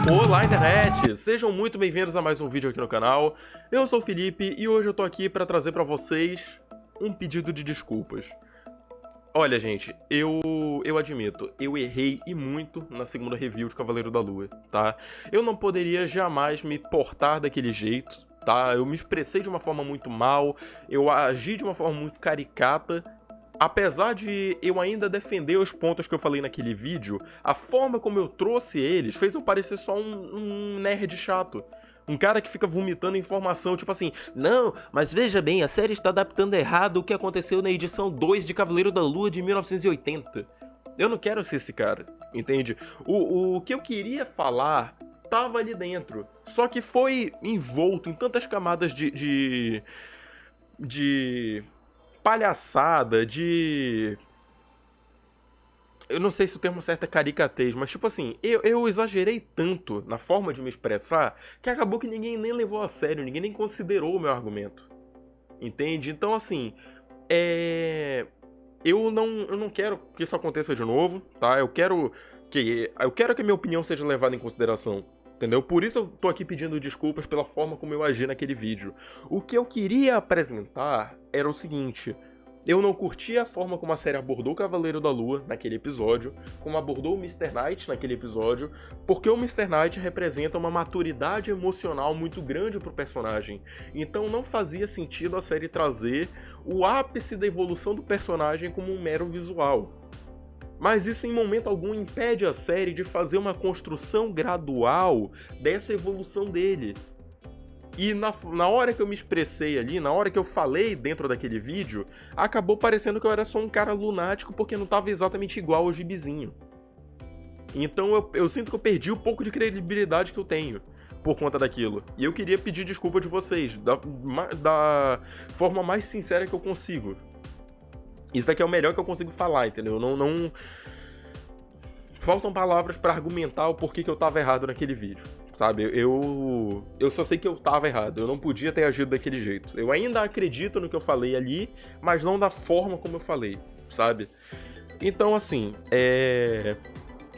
Olá, internet! Sejam muito bem-vindos a mais um vídeo aqui no canal. Eu sou o Felipe e hoje eu tô aqui pra trazer pra vocês um pedido de desculpas. Olha, gente, eu admito, eu errei e muito na segunda review de Cavaleiro da Lua, tá? Eu não poderia jamais me portar daquele jeito, tá? Eu me expressei de uma forma muito mal, eu agi de uma forma muito caricata. Apesar de eu ainda defender os pontos que eu falei naquele vídeo, a forma como eu trouxe eles fez eu parecer só um nerd chato. Um cara que fica vomitando informação, tipo assim, não, mas veja bem, a série está adaptando errado o que aconteceu na edição 2 de Cavaleiro da Lua de 1980. Eu não quero ser esse cara, entende? O que eu queria falar tava ali dentro, só que foi envolto em tantas camadas de palhaçada, eu não sei se o termo certo é caricatez, mas tipo assim, eu exagerei tanto na forma de me expressar que acabou que ninguém nem levou a sério, ninguém nem considerou o meu argumento. Entende? Então assim, eu não quero que isso aconteça de novo, tá? Eu quero que a minha opinião seja levada em consideração. Entendeu? Por isso eu tô aqui pedindo desculpas pela forma como eu agi naquele vídeo. O que eu queria apresentar era o seguinte: eu não curti a forma como a série abordou o Cavaleiro da Lua naquele episódio, como abordou o Mr. Knight naquele episódio, porque o Mr. Knight representa uma maturidade emocional muito grande pro personagem. Então não fazia sentido a série trazer o ápice da evolução do personagem como um mero visual. Mas isso em momento algum impede a série de fazer uma construção gradual dessa evolução dele. E na hora que eu me expressei ali, na hora que eu falei dentro daquele vídeo, acabou parecendo que eu era só um cara lunático porque não estava exatamente igual ao gibizinho. Então eu sinto que eu perdi um pouco de credibilidade que eu tenho por conta daquilo. E eu queria pedir desculpa de vocês, da forma mais sincera que eu consigo. Isso daqui é o melhor que eu consigo falar, entendeu? Não faltam palavras pra argumentar o porquê que eu tava errado naquele vídeo, sabe? Eu só sei que eu tava errado, eu não podia ter agido daquele jeito. Eu ainda acredito no que eu falei ali, mas não da forma como eu falei, sabe? Então, assim,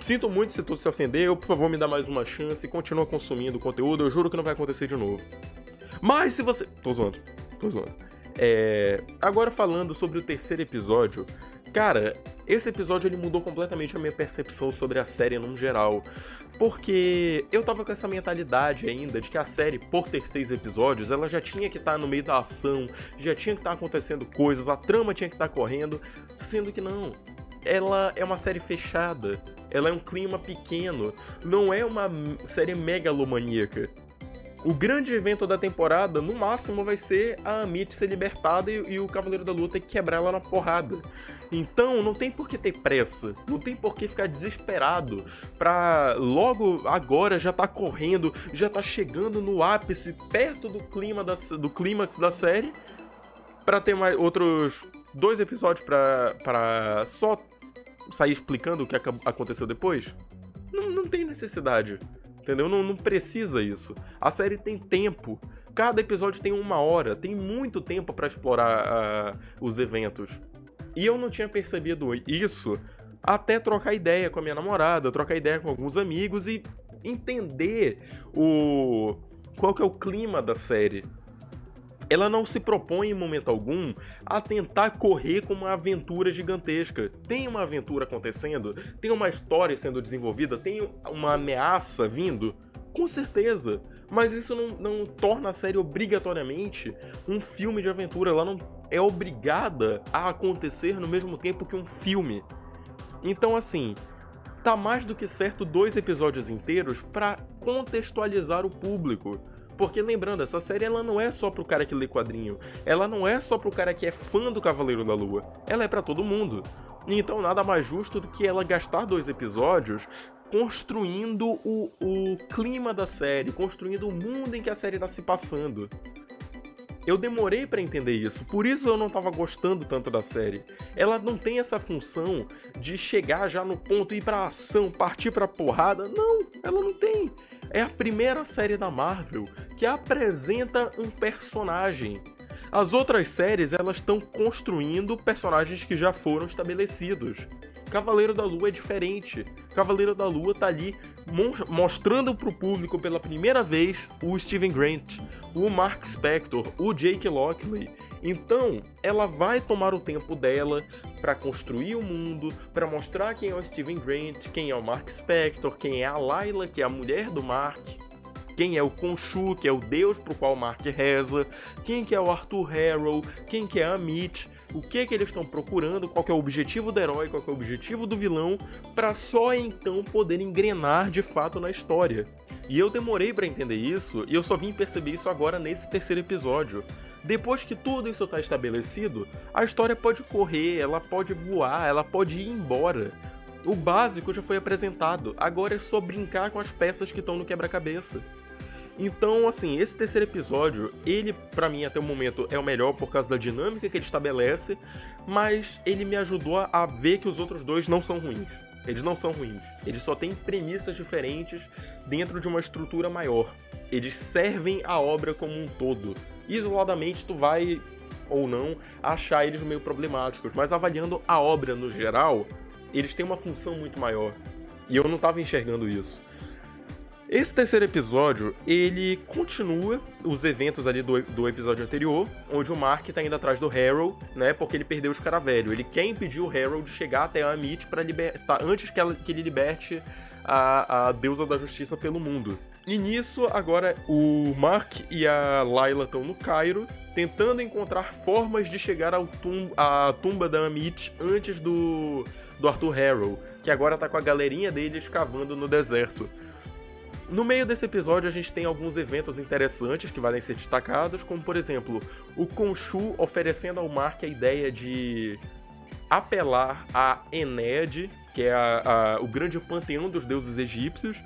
sinto muito se tu se ofendeu, por favor me dá mais uma chance, continua consumindo o conteúdo, eu juro que não vai acontecer de novo. Mas se você... Tô zoando. Agora falando sobre o terceiro episódio, cara, esse episódio ele mudou completamente a minha percepção sobre a série no geral, porque eu tava com essa mentalidade ainda de que a série, por ter 6 episódios, ela já tinha que estar no meio da ação, já tinha que estar acontecendo coisas, a trama tinha que estar correndo, sendo que não. Ela é uma série fechada, ela é um clima pequeno, não é uma série megalomaníaca. O grande evento da temporada, no máximo, vai ser a Amit ser libertada e o Cavaleiro da Lua ter que quebrar ela na porrada. Então, não tem por que ter pressa, não tem por que ficar desesperado pra logo agora já tá correndo, já tá chegando no ápice, perto do clímax da série, pra ter mais outros 2 episódios pra só sair explicando o que aconteceu depois. Não tem necessidade. Entendeu? Não precisa isso. A série tem tempo. Cada episódio tem 1 hora. Tem muito tempo pra explorar os eventos. E eu não tinha percebido isso até trocar ideia com a minha namorada, trocar ideia com alguns amigos e entender qual que é o clima da série. Ela não se propõe em momento algum a tentar correr com uma aventura gigantesca. Tem uma aventura acontecendo, tem uma história sendo desenvolvida, tem uma ameaça vindo, com certeza. Mas isso não torna a série obrigatoriamente um filme de aventura. Ela não é obrigada a acontecer no mesmo tempo que um filme. Então assim, tá mais do que certo 2 episódios inteiros pra contextualizar o público. Porque lembrando, essa série ela não é só pro cara que lê quadrinho, ela não é só pro cara que é fã do Cavaleiro da Lua, ela é pra todo mundo. Então nada mais justo do que ela gastar 2 episódios construindo o clima da série, construindo o mundo em que a série tá se passando. Eu demorei pra entender isso, por isso eu não tava gostando tanto da série. Ela não tem essa função de chegar já no ponto, ir pra ação, partir pra porrada. Não, ela não tem. É a primeira série da Marvel que apresenta um personagem. As outras séries, elas estão construindo personagens que já foram estabelecidos. Cavaleiro da Lua é diferente. Cavaleiro da Lua tá ali mostrando pro público pela primeira vez o Steven Grant, o Mark Spector, o Jake Lockley. Então, ela vai tomar o tempo dela para construir o mundo, para mostrar quem é o Steven Grant, quem é o Mark Spector, quem é a Layla, que é a mulher do Mark, quem é o Khonshu, que é o deus pro qual o Mark reza, quem que é o Arthur Harrow, quem que é a Amit, o que eles estão procurando, qual que é o objetivo do herói, qual que é o objetivo do vilão, para só então poder engrenar de fato na história. E eu demorei para entender isso, e eu só vim perceber isso agora nesse terceiro episódio. Depois que tudo isso está estabelecido, a história pode correr, ela pode voar, ela pode ir embora. O básico já foi apresentado, agora é só brincar com as peças que estão no quebra-cabeça. Então, assim, esse terceiro episódio, ele, pra mim, até o momento, é o melhor por causa da dinâmica que ele estabelece, mas ele me ajudou a ver que os outros dois não são ruins. Eles não são ruins. Eles só têm premissas diferentes dentro de uma estrutura maior. Eles servem a obra como um todo. Isoladamente, tu vai, ou não, achar eles meio problemáticos, mas avaliando a obra no geral, eles têm uma função muito maior. E eu não tava enxergando isso. Esse terceiro episódio, ele continua os eventos ali do episódio anterior, onde o Mark tá indo atrás do Harrow, né, porque ele perdeu os Caravelho. Ele quer impedir o Harrow de chegar até a Amit para libertar, antes que ele liberte a deusa da justiça pelo mundo. E nisso, agora, o Mark e a Layla estão no Cairo, tentando encontrar formas de chegar à tumba da Amit antes do Arthur Harrow, que agora tá com a galerinha deles cavando no deserto. No meio desse episódio, a gente tem alguns eventos interessantes que valem ser destacados, como, por exemplo, o Khonshu oferecendo ao Mark a ideia de apelar a Ened, que é o grande panteão dos deuses egípcios,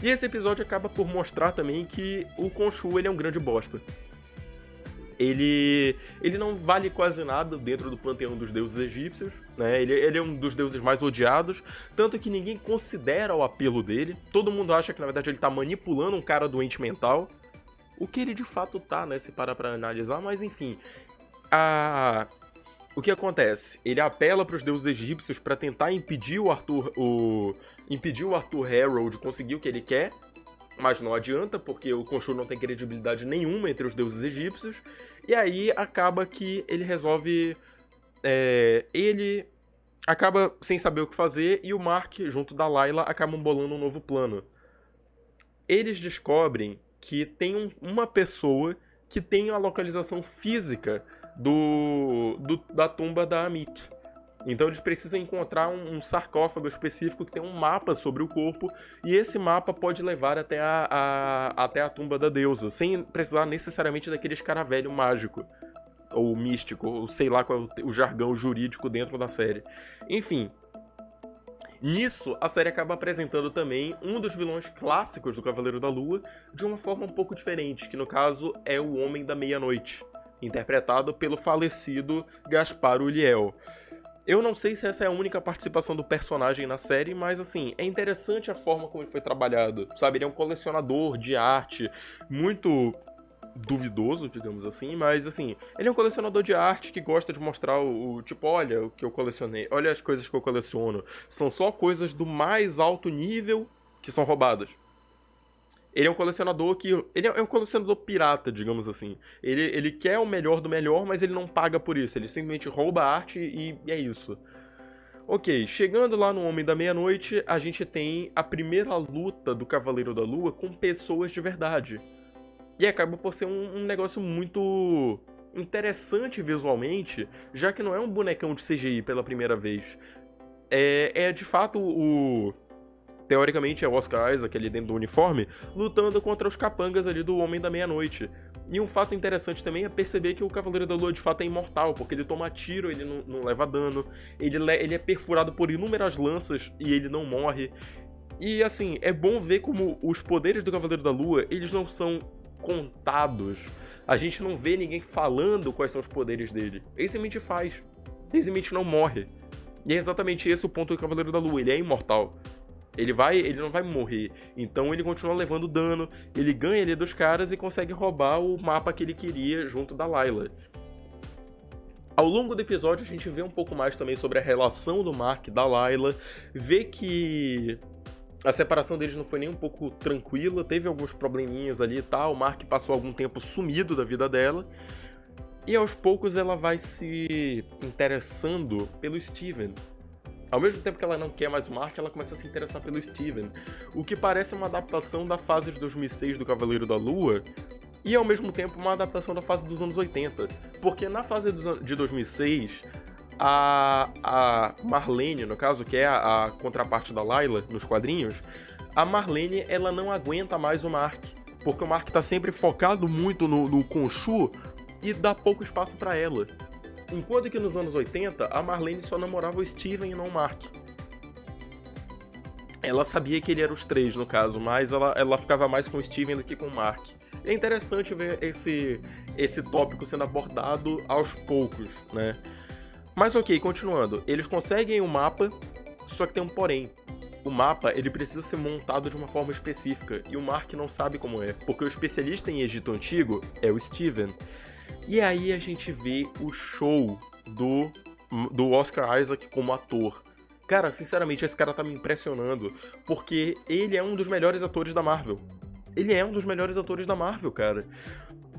e esse episódio acaba por mostrar também que o Khonshu ele é um grande bosta. Ele não vale quase nada dentro do panteão dos deuses egípcios, né? Ele é um dos deuses mais odiados, tanto que ninguém considera o apelo dele. Todo mundo acha que, na verdade, ele tá manipulando um cara doente mental, o que ele de fato tá, né? Se parar pra analisar, mas enfim. O que acontece? Ele apela pros deuses egípcios pra tentar impedir o Arthur Harrow de conseguir o que ele quer, mas não adianta, porque o Khonshu não tem credibilidade nenhuma entre os deuses egípcios, e aí acaba que ele resolve... ele acaba sem saber o que fazer, e o Mark, junto da Layla, acabam bolando um novo plano. Eles descobrem que tem uma pessoa que tem a localização física da tumba da Amit. Então eles precisam encontrar um sarcófago específico que tem um mapa sobre o corpo, e esse mapa pode levar até a tumba da deusa, sem precisar necessariamente daquele escaravelho mágico, ou místico, ou sei lá qual é o jargão jurídico dentro da série. Enfim, nisso a série acaba apresentando também um dos vilões clássicos do Cavaleiro da Lua, de uma forma um pouco diferente, que no caso é o Homem da Meia-Noite, interpretado pelo falecido Gaspar Ulliel. Eu não sei se essa é a única participação do personagem na série, mas assim, é interessante a forma como ele foi trabalhado, sabe? Ele é um colecionador de arte muito duvidoso, digamos assim, mas assim, ele é um colecionador de arte que gosta de mostrar o tipo, olha o que eu colecionei, olha as coisas que eu coleciono, são só coisas do mais alto nível que são roubadas. Ele é um colecionador ele é um colecionador pirata, digamos assim. Ele quer o melhor do melhor, mas ele não paga por isso. Ele simplesmente rouba a arte e é isso. Ok, chegando lá no Homem da Meia-Noite, a gente tem a primeira luta do Cavaleiro da Lua com pessoas de verdade. E acaba por ser um negócio muito interessante visualmente, já que não é um bonecão de CGI pela primeira vez. É de fato teoricamente é o Oscar Isaac ali dentro do uniforme, lutando contra os capangas ali do Homem da Meia-Noite. E um fato interessante também é perceber que o Cavaleiro da Lua de fato é imortal, porque ele toma tiro, ele não leva dano, ele é perfurado por inúmeras lanças e ele não morre. E assim, é bom ver como os poderes do Cavaleiro da Lua, eles não são contados. A gente não vê ninguém falando quais são os poderes dele. Ele simplesmente faz. Ele simplesmente não morre. E é exatamente esse o ponto do Cavaleiro da Lua, ele é imortal. Ele não vai morrer, então ele continua levando dano, ele ganha ali dos caras e consegue roubar o mapa que ele queria junto da Layla. Ao longo do episódio a gente vê um pouco mais também sobre a relação do Mark e da Layla, vê que a separação deles não foi nem um pouco tranquila, teve alguns probleminhas ali e tal, o Mark passou algum tempo sumido da vida dela, e aos poucos ela vai se interessando pelo Steven. Ao mesmo tempo que ela não quer mais o Mark, ela começa a se interessar pelo Steven, o que parece uma adaptação da fase de 2006 do Cavaleiro da Lua, e ao mesmo tempo uma adaptação da fase dos anos 80, porque na fase de 2006, a Marlene, no caso, que é a contraparte da Layla nos quadrinhos, a Marlene, ela não aguenta mais o Mark, porque o Mark tá sempre focado muito no Khonshu e dá pouco espaço pra ela. Enquanto que nos anos 80, a Marlene só namorava o Steven e não o Mark. Ela sabia que ele era os três, no caso, mas ela ficava mais com o Steven do que com o Mark. É interessante ver esse tópico sendo abordado aos poucos, né? Mas ok, continuando. Eles conseguem o mapa, só que tem um porém. O mapa, ele precisa ser montado de uma forma específica, e o Mark não sabe como é, porque o especialista em Egito Antigo é o Steven. E aí a gente vê o show do Oscar Isaac como ator. Cara, sinceramente, esse cara tá me impressionando, porque ele é um dos melhores atores da Marvel. Ele é um dos melhores atores da Marvel, cara.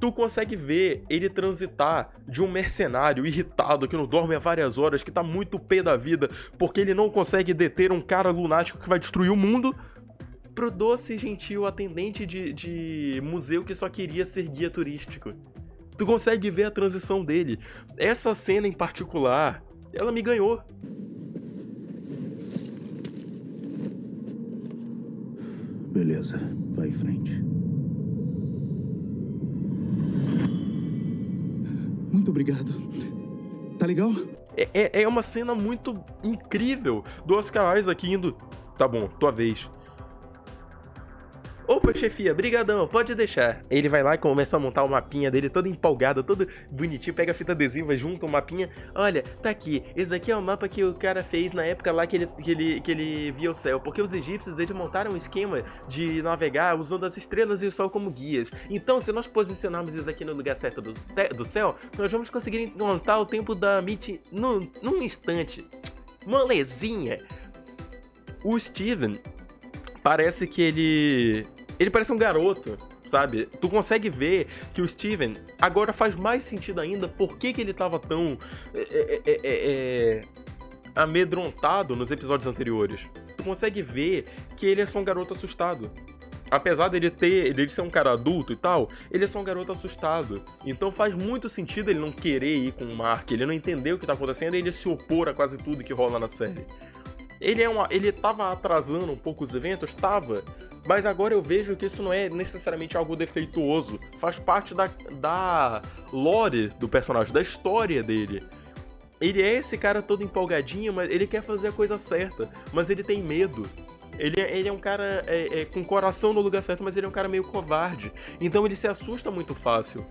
Tu consegue ver ele transitar de um mercenário irritado que não dorme há várias horas, que tá muito pé da vida, porque ele não consegue deter um cara lunático que vai destruir o mundo, pro doce e gentil atendente de museu que só queria ser guia turístico. Tu consegue ver a transição dele. Essa cena em particular, ela me ganhou. Beleza, vai em frente. Muito obrigado. Tá legal? É uma cena muito incrível do Oscar Isaac indo... Tá bom, tua vez. Opa, chefia, brigadão, pode deixar. Ele vai lá e começa a montar o mapinha dele, todo empolgado, todo bonitinho, pega a fita adesiva, junta o mapinha. Olha, tá aqui, esse daqui é o mapa que o cara fez na época lá que ele via o céu, porque os egípcios, eles montaram um esquema de navegar usando as estrelas e o sol como guias. Então, se nós posicionarmos isso aqui no lugar certo do céu, nós vamos conseguir encontrar o tempo da MIT num instante. Molezinha! O Steven parece que ele parece um garoto, sabe? Tu consegue ver que o Steven agora faz mais sentido ainda por que ele tava tão amedrontado nos episódios anteriores. Tu consegue ver que ele é só um garoto assustado. Apesar dele ser um cara adulto e tal, ele é só um garoto assustado. Então faz muito sentido ele não querer ir com o Mark, ele não entender o que tá acontecendo e ele se opor a quase tudo que rola na série. Ele tava atrasando um pouco os eventos? Tava. Mas agora eu vejo que isso não é necessariamente algo defeituoso. Faz parte da lore do personagem, da história dele. Ele é esse cara todo empolgadinho, mas ele quer fazer a coisa certa. Mas ele tem medo. Ele é um cara com o coração no lugar certo, mas ele é um cara meio covarde. Então ele se assusta muito fácil.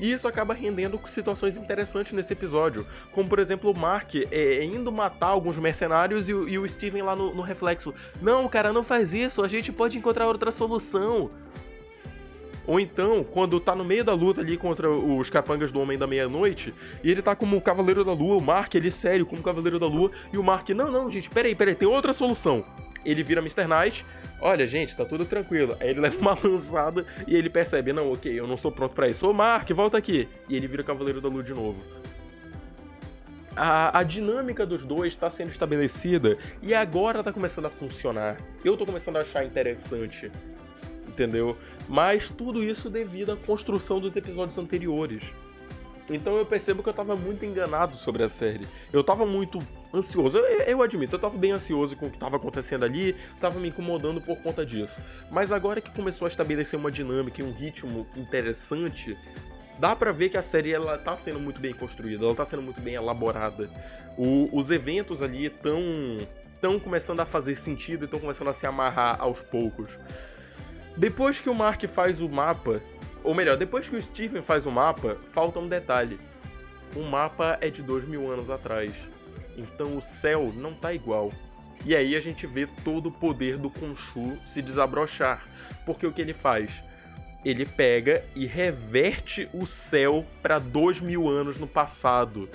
E isso acaba rendendo situações interessantes nesse episódio. Como, por exemplo, o Mark indo matar alguns mercenários e o Steven lá no reflexo. Não, cara, não faz isso, a gente pode encontrar outra solução. Ou então, quando tá no meio da luta ali contra os capangas do Homem da Meia-Noite, e ele tá como o Cavaleiro da Lua, o Mark, ele sério como o Cavaleiro da Lua, e o Mark, não, gente, peraí, tem outra solução. Ele vira Mr. Knight, olha, gente, tá tudo tranquilo. Aí ele leva uma lançada e ele percebe, não, ok, eu não sou pronto pra isso. Ô, Mark, volta aqui. E ele vira Cavaleiro da Lua de novo. A dinâmica dos dois tá sendo estabelecida e agora tá começando a funcionar. Eu tô começando a achar interessante, entendeu? Mas tudo isso devido à construção dos episódios anteriores. Então eu percebo que eu tava muito enganado sobre a série. Eu tava muito ansioso, eu admito, eu tava bem ansioso com o que tava acontecendo ali, tava me incomodando por conta disso. Mas agora que começou a estabelecer uma dinâmica e um ritmo interessante, dá pra ver que a série ela tá sendo muito bem construída, ela tá sendo muito bem elaborada. Os eventos ali estão começando a fazer sentido e estão começando a se amarrar aos poucos. Depois que o Mark faz o mapa, ou melhor, depois que o Steven faz o mapa, falta um detalhe. O mapa é de 2000 anos atrás. Então o céu não tá igual. E aí a gente vê todo o poder do Khonshu se desabrochar. Porque o que ele faz? Ele pega e reverte o céu para 2000 anos no passado.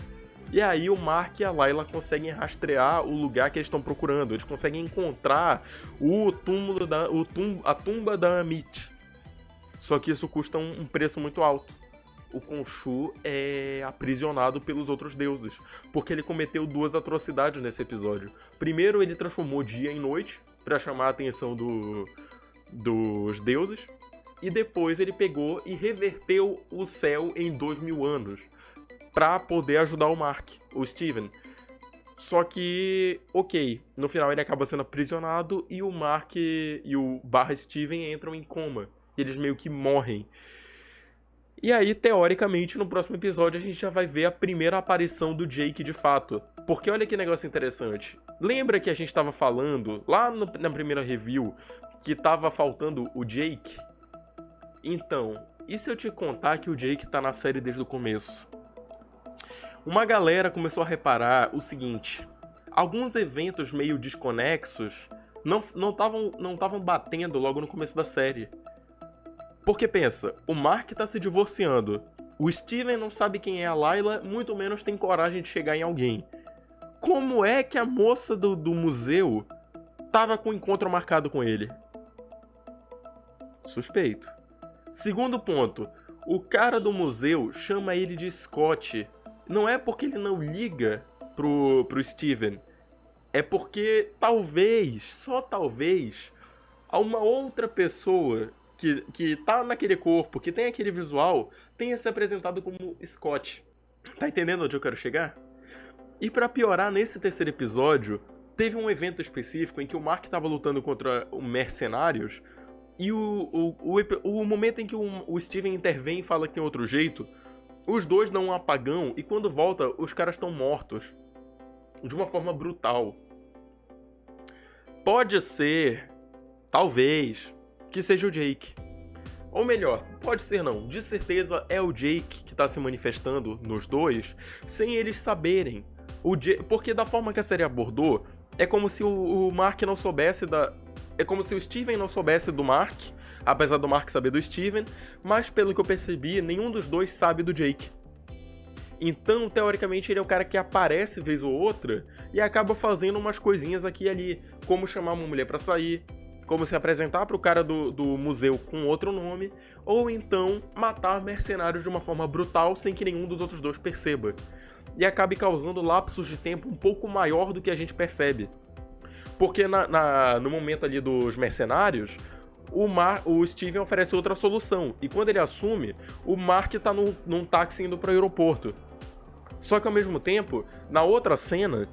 E aí o Mark e a Layla conseguem rastrear o lugar que eles estão procurando. Eles conseguem encontrar a tumba da Amit. Só que isso custa um preço muito alto. O Khonshu é aprisionado pelos outros deuses, porque ele cometeu 2 atrocidades nesse episódio. Primeiro, ele transformou dia em noite, para chamar a atenção dos deuses, e depois ele pegou e reverteu o céu em 2000 anos, para poder ajudar o Mark, o Steven. Só que, ok, no final ele acaba sendo aprisionado e o Mark e o Steven entram em coma. E eles meio que morrem. E aí, teoricamente, no próximo episódio a gente já vai ver a primeira aparição do Jake de fato. Porque olha que negócio interessante. Lembra que a gente estava falando, lá na primeira review, que tava faltando o Jake? Então, e se eu te contar que o Jake tá na série desde o começo? Uma galera começou a reparar o seguinte. Alguns eventos meio desconexos não estavam batendo logo no começo da série. Porque pensa, o Mark tá se divorciando, o Steven não sabe quem é a Layla, muito menos tem coragem de chegar em alguém. Como é que a moça do museu tava com o encontro marcado com ele? Suspeito. Segundo ponto, o cara do museu chama ele de Scott. Não é porque ele não liga pro Steven, é porque talvez, só talvez, uma outra pessoa que tá naquele corpo, que tem aquele visual, tenha se apresentado como Scott. Tá entendendo onde eu quero chegar? E pra piorar, nesse terceiro episódio, teve um evento específico em que o Mark tava lutando contra os mercenários, e o momento em que o Steven intervém e fala que tem outro jeito, os dois dão um apagão, e quando volta, os caras estão mortos. De uma forma brutal. Pode ser, talvez, que seja o Jake. Ou melhor, pode ser não. De certeza é o Jake que tá se manifestando nos dois, sem eles saberem. Porque da forma que a série abordou, é como se o Mark não soubesse é como se o Steven não soubesse do Mark, apesar do Mark saber do Steven, mas pelo que eu percebi, nenhum dos dois sabe do Jake. Então, teoricamente, ele é o cara que aparece vez ou outra e acaba fazendo umas coisinhas aqui e ali, como chamar uma mulher pra sair, como se apresentar pro cara do museu com outro nome, ou então matar mercenários de uma forma brutal sem que nenhum dos outros dois perceba. E acabe causando lapsos de tempo um pouco maior do que a gente percebe. Porque no momento ali dos mercenários, o Steven oferece outra solução. E quando ele assume, o Mark tá num táxi indo pro aeroporto. Só que ao mesmo tempo, na outra cena,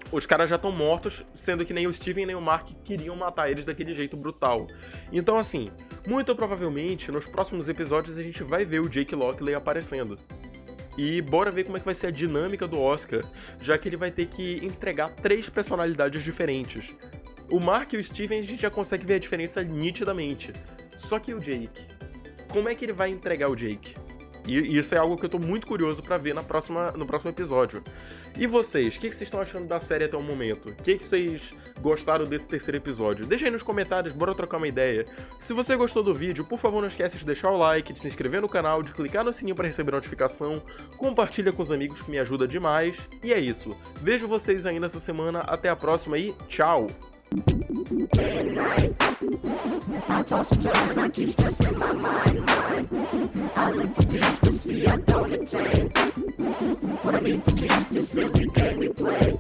os caras já estão mortos, sendo que nem o Steven nem o Mark queriam matar eles daquele jeito brutal. Então assim, muito provavelmente, nos próximos episódios a gente vai ver o Jake Lockley aparecendo. E bora ver como é que vai ser a dinâmica do Oscar, já que ele vai ter que entregar 3 personalidades diferentes. O Mark e o Steven a gente já consegue ver a diferença nitidamente. Só que o Jake? Como é que ele vai entregar o Jake? E isso é algo que eu tô muito curioso pra ver no próximo episódio. E vocês, o que vocês estão achando da série até o momento? O que vocês gostaram desse terceiro episódio? Deixa aí nos comentários, bora trocar uma ideia. Se você gostou do vídeo, por favor não esquece de deixar o like, de se inscrever no canal, de clicar no sininho pra receber notificação, compartilha com os amigos que me ajuda demais. E é isso. Vejo vocês ainda essa semana, até a próxima e tchau! I toss and turn, I keep stressing my mind. I live for peace, but see, I don't attain. What I mean for peace, this silly game we play.